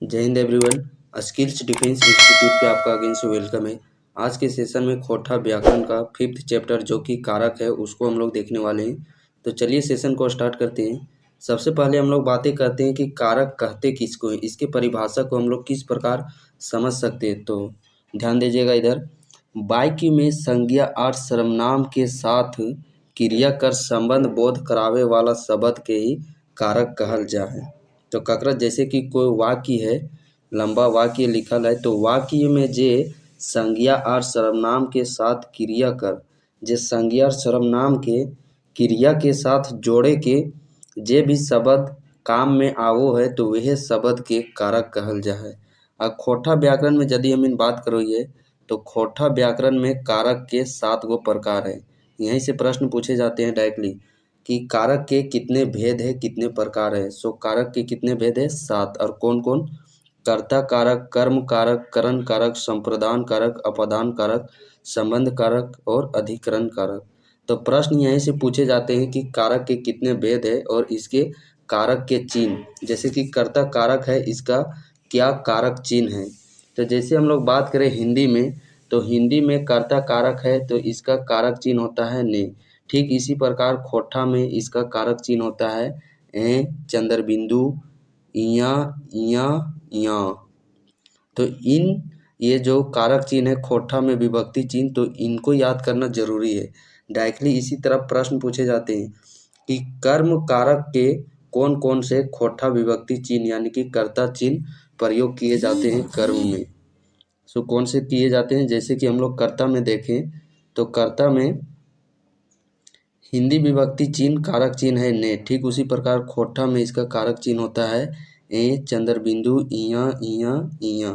जय Hind everyone. Skills defence institute पे आपका अगेन से वेलकम है। आज के सेशन में खोटा व्याकरण का 5th चैप्टर जो कि कारक है उसको हम लोग देखने वाले हैं। तो चलिए सेशन को स्टार्ट करते हैं। सबसे पहले हम लोग बातें करते हैं कि कारक कहते किसको हैं, इसके परिभाषा को हम लोग किस प्रकार समझ सकते हैं। तो ध्यान दीजिएगा इधर, वाक्य में संज्ञा और सर्वनाम के साथ क्रिया कर संबंध बोध करावे वाला शब्द के ही कारक कहल जा है। तो ककरा जैसे कि कोई वाक्य है, लंबा वाक्य लिखल है, तो वाक्य में जे संज्ञा और सर्वनाम के साथ क्रिया कर, जे संज्ञा और सर्वनाम के क्रिया के साथ जोड़े के जे भी शब्द काम में आवो है तो वह शब्द के कारक कहल जा है। और खोटा व्याकरण में यदि हम इन बात करोगे तो खोटा व्याकरण में कारक के 7 गो प्रकार है। यहीं से प्रश्न पूछे जाते हैं डायरेक्टली कि कारक के कितने भेद है, कितने प्रकार है। सो कारक के कितने भेद है? 7। और कौन कौन? कर्ता कारक, कर्म कारक, करण कारक, संप्रदान कारक, अपदान कारक, संबंध कारक और अधिकरण कारक। तो प्रश्न यहीं से पूछे जाते हैं कि कारक के कितने भेद है और इसके कारक के चिन्ह। जैसे कि कर्ता कारक है, इसका क्या कारक चिन्ह है। तो जैसे हम लोग बात करें हिंदी में, तो हिंदी में कर्ता कारक है तो इसका कारक चिन्ह होता है ने। ठीक इसी प्रकार खोटा में इसका कारक चिन्ह होता है ए, चंद्र बिंदु, इया, इया, इया। तो इन ये जो कारक चिन्ह है खोटा में विभक्ति चिन्ह, तो इनको याद करना जरूरी है। डायरेक्टली इसी तरह प्रश्न पूछे जाते हैं कि कर्म कारक के कौन कौन से खोटा विभक्ति चिन्ह यानी कि कर्ता चिन्ह प्रयोग किए जाते हैं कर्म में। सो कौन से किए जाते हैं? जैसे कि हम लोग कर्ता में देखें तो कर्ता में हिंदी विभक्ति चिन्ह कारक चिन्ह है ने। ठीक उसी प्रकार खोटा में इसका कारक चिन्ह होता है ए, चंद्र बिंदु, इया, इया, इया।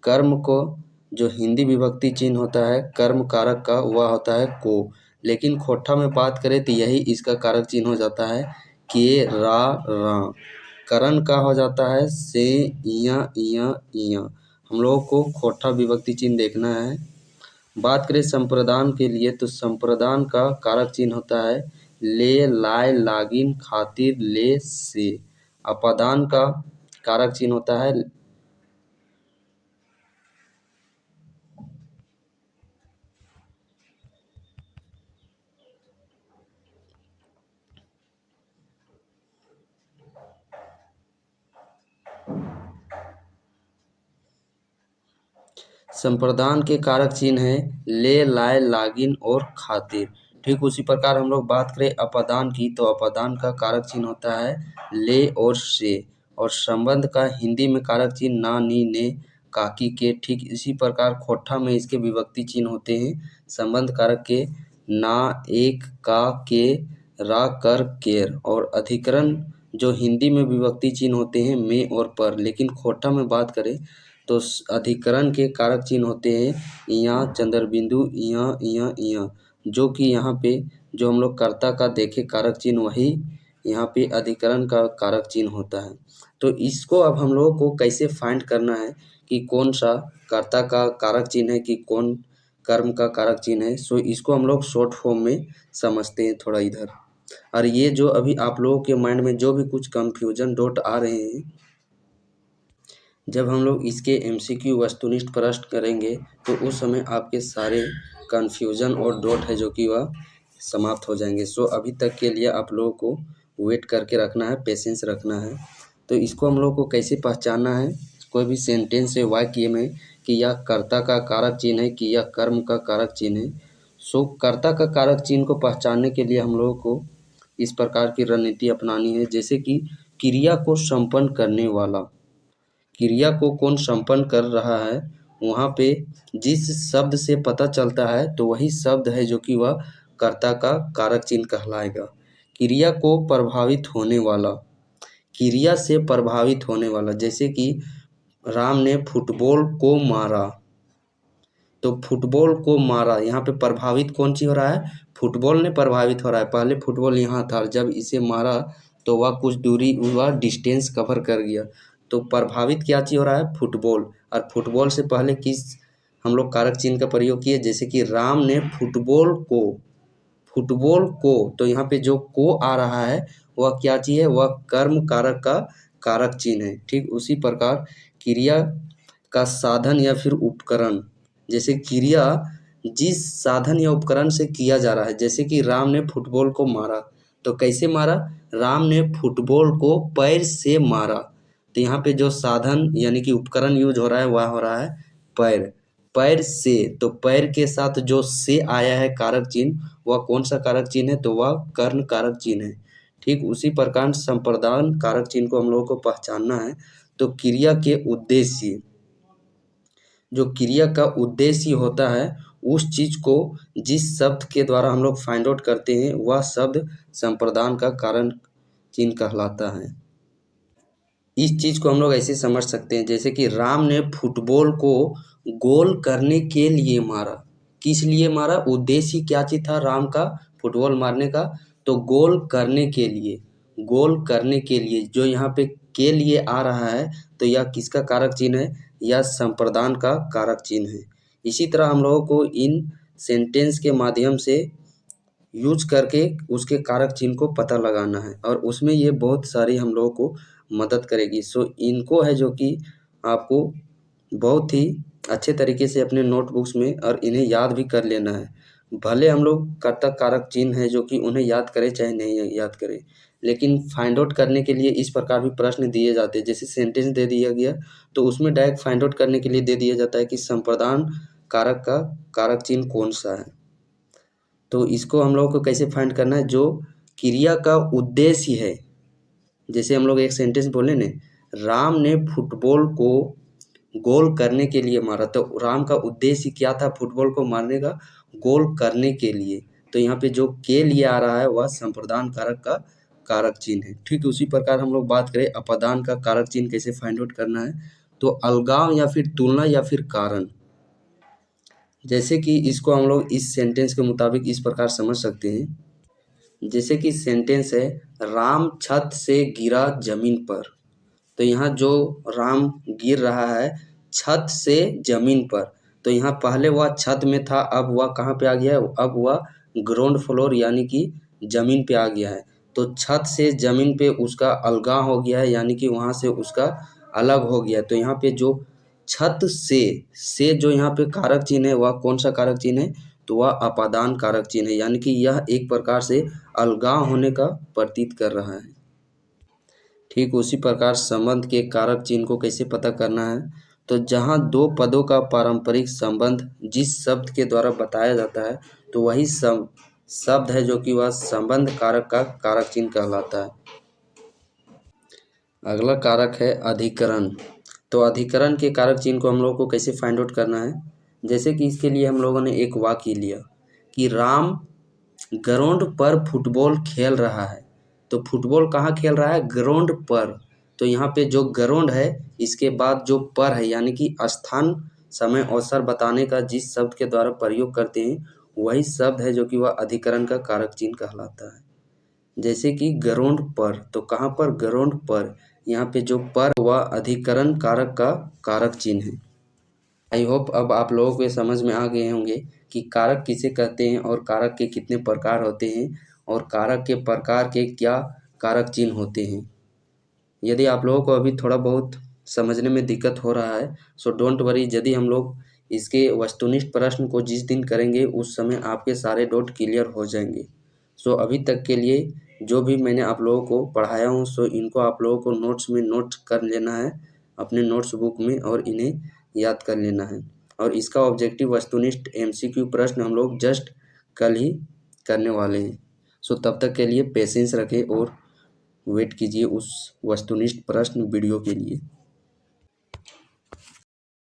कर्म को जो हिंदी विभक्ति चिन्ह होता है कर्म कारक का वह होता है को। लेकिन खोटा में बात करें तो यही इसका कारक चिन्ह हो जाता है के, रा। करण का हो जाता है से, इया, इया, इया। हम लोगों को खोटा विभक्ति चिन्ह देखना है। बात करें संप्रदान के लिए तो संप्रदान का कारक चिन्ह होता है ले, लाए, लागिन, खातिर, ले, से। अपदान का कारक चिन्ह होता है संप्रदान के कारक चिन्ह है ले, लाए, लागिन और खातिर। ठीक उसी प्रकार हम लोग बात करें अपदान की तो अपदान का कारक चिन्ह होता है ले और से। और संबंध का हिंदी में कारक चिन्ह ना, नी, ने, काकी के। ठीक इसी प्रकार खोटा में इसके विभक्ति चिन्ह होते हैं संबंध कारक के ना, एक, का, के, रा, कर, केर। और अधिकरण जो हिंदी में विभक्ति चिन्ह होते हैं में और पर। लेकिन खोटा में बात करें तो अधिकरण के कारक चिन्ह होते हैं इया, चंद्र बिंदु, इया, इया, इया। जो कि यहाँ पे जो हम लोग कर्ता का देखे कारक चिन्ह वही यहाँ पे अधिकरण का कारक चिन्ह होता है। तो इसको अब हम लोगों को कैसे फाइंड करना है कि कौन सा कर्ता का कारक चिन्ह है कि कौन कर्म का कारक चिन्ह है। सो इसको हम लोग शॉर्ट फॉर्म में समझते हैं थोड़ा इधर। और ये जो अभी आप लोगों के माइंड में जो भी कुछ कंफ्यूजन डॉट आ रहे हैं, जब हम लोग इसके एमसीक्यू वस्तुनिष्ठ प्रश्न करेंगे तो उस समय आपके सारे कन्फ्यूज़न और डॉट है जो कि वह समाप्त हो जाएंगे। सो अभी तक के लिए आप लोगों को वेट करके रखना है, पेशेंस रखना है। तो इसको हम लोग को कैसे पहचानना है? कोई भी सेंटेंस है वाक्य में कि यह कर्ता का कारक चिन्ह है कि यह कर्म का कारक चिन्ह है। सो कर्ता का कारक चिन्ह को पहचानने के लिए हम लोगों को इस प्रकार की रणनीति अपनानी है। जैसे कि क्रिया को संपन्न करने वाला, क्रिया को कौन संपन्न कर रहा है, वहाँ पे जिस शब्द से पता चलता है तो वही शब्द है जो कि वह कर्ता का कारक चिन्ह कहलाएगा। क्रिया को प्रभावित होने वाला, क्रिया से प्रभावित होने वाला, जैसे कि राम ने फुटबॉल को मारा, तो फुटबॉल को मारा, यहाँ पे प्रभावित कौन चीज हो रहा है? फुटबॉल ने प्रभावित हो रहा है। पहले फुटबॉल यहाँ था, जब इसे मारा तो वह कुछ दूरी, वह डिस्टेंस कवर कर गया। तो प्रभावित क्या चीज हो रहा है? फुटबॉल। और फुटबॉल से पहले किस हम लोग कारक चिन्ह का प्रयोग किए? जैसे कि राम ने फुटबॉल को, फुटबॉल को, तो यहाँ पे जो को आ रहा है वह क्या चीज है? वह कर्म कारक का कारक चिन्ह है। ठीक उसी प्रकार क्रिया का साधन या फिर उपकरण, जैसे क्रिया जिस साधन या उपकरण से किया जा रहा है, जैसे कि राम ने फुटबॉल को मारा, तो कैसे मारा? राम ने फुटबॉल को पैर से मारा। तो यहाँ पे जो साधन यानी कि उपकरण यूज हो रहा है वह हो रहा है पैर, पैर से। तो पैर के साथ जो से आया है कारक चिन्ह, वह कौन सा कारक चिन्ह है? तो वह कर्ण कारक चिन्ह है। ठीक उसी प्रकार संप्रदान कारक चिन्ह को हम लोगों को पहचानना है। तो क्रिया के उद्देश्य, जो क्रिया का उद्देश्य होता है, उस चीज को जिस शब्द के द्वारा हम लोग फाइंड आउट करते हैं, वह शब्द संप्रदान का कारण चिन्ह कहलाता है। इस चीज को हम लोग ऐसे समझ सकते हैं, जैसे कि राम ने फुटबॉल को गोल करने के लिए मारा। किस लिए मारा? उद्देश्य क्या चीज था राम का फुटबॉल मारने का? तो गोल करने के लिए, गोल करने के लिए। जो यहाँ पे के लिए आ रहा है, तो यह किसका कारक चिन्ह है? यह संप्रदान का कारक चिन्ह है। इसी तरह हम लोगों को इन सेंटेंस के माध्यम से यूज करके उसके कारक चिन्ह को पता लगाना है, और उसमें ये बहुत सारी हम लोगों को मदद करेगी। सो इनको है जो कि आपको बहुत ही अच्छे तरीके से अपने नोटबुक्स में और इन्हें याद भी कर लेना है। भले हम लोग कर्तक कारक चिन्ह है जो कि उन्हें याद करें चाहे नहीं याद करें, लेकिन फाइंड आउट करने के लिए इस प्रकार भी प्रश्न दिए जाते हैं। जैसे सेंटेंस दे दिया गया तो उसमें डायरेक्ट फाइंड आउट करने के लिए दे दिया जाता है कि संप्रदान कारक का कारक चिन्ह कौन सा है। तो इसको हम लोगों को कैसे फाइंड करना है? जो क्रिया का उद्देश्य है, जैसे हम लोग एक सेंटेंस बोले ने, राम ने फुटबॉल को गोल करने के लिए मारा। तो राम का उद्देश्य क्या था फुटबॉल को मारने का? गोल करने के लिए। तो यहाँ पे जो के लिए आ रहा है वह संप्रदान कारक का कारक चिन्ह है। ठीक उसी प्रकार हम लोग बात करें अपदान का कारक चिन्ह कैसे फाइंड आउट करना है, तो अलगाव या फिर तुलना या फिर कारण। जैसे कि इसको हम लोग इस सेंटेंस के मुताबिक इस प्रकार समझ सकते हैं, जैसे कि सेंटेंस है राम छत से गिरा जमीन पर। तो यहाँ जो राम गिर रहा है छत से जमीन पर, तो यहाँ पहले वह छत में था, अब वह कहाँ पे आ गया है? अब वह ग्राउंड फ्लोर यानी कि जमीन पे आ गया है। तो छत से जमीन पे उसका अलगाव हो गया है, यानी कि वहाँ से उसका अलग हो गया। तो यहाँ पे जो छत से जो यहाँ पे कारक चिन्ह है वह कौन सा कारक चिन्ह है? तो वह अपादान कारक चिन्ह है, यानी कि यह एक प्रकार से अलगाव होने का प्रतीत कर रहा है। ठीक उसी प्रकार संबंध के कारक चिन्ह को कैसे पता करना है, तो जहाँ दो पदों का पारंपरिक संबंध जिस शब्द के द्वारा बताया जाता है, तो वही शब्द है जो कि वह संबंध कारक का कारक चिन्ह कहलाता है। अगला कारक है अधिकरण। तो अधिकरण के कारक चिन्ह को हम लोगों को कैसे फाइंड आउट करना है, जैसे कि इसके लिए हम लोगों ने एक वाक्य लिया कि राम ग्राउंड पर फुटबॉल खेल रहा है। तो फुटबॉल कहाँ खेल रहा है? ग्राउंड पर। तो यहाँ पे जो ग्राउंड है इसके बाद जो पर है, यानी कि स्थान समय अवसर बताने का जिस शब्द के द्वारा प्रयोग करते हैं वही शब्द है जो कि वह अधिकरण का कारक चिन्ह कहलाता है। जैसे कि ग्राउंड पर, तो कहाँ पर? ग्राउंड पर। यहाँ पे जो पर वह अधिकरण कारक का कारक चिन्ह है। आई होप अब आप लोगों को ये समझ में आ गए होंगे कि कारक किसे कहते हैं और कारक के कितने प्रकार होते हैं और कारक के प्रकार के क्या कारक चिन्ह होते हैं। यदि आप लोगों को अभी थोड़ा बहुत समझने में दिक्कत हो रहा है, सो डोंट वरी, यदि हम लोग इसके वस्तुनिष्ठ प्रश्न को जिस दिन करेंगे उस समय आपके सारे डाउट क्लियर हो जाएंगे। सो अभी तक के लिए जो भी मैंने आप लोगों को पढ़ाया हूँ, सो इनको आप लोगों को नोट्स में नोट कर लेना है अपने नोट्स बुक में, और इन्हें याद कर लेना है। और इसका ऑब्जेक्टिव वस्तुनिष्ठ एमसीक्यू प्रश्न हम लोग जस्ट कल ही करने वाले हैं। सो तब तक के लिए पेशेंस रखें और वेट कीजिए उस वस्तुनिष्ठ प्रश्न वीडियो के लिए।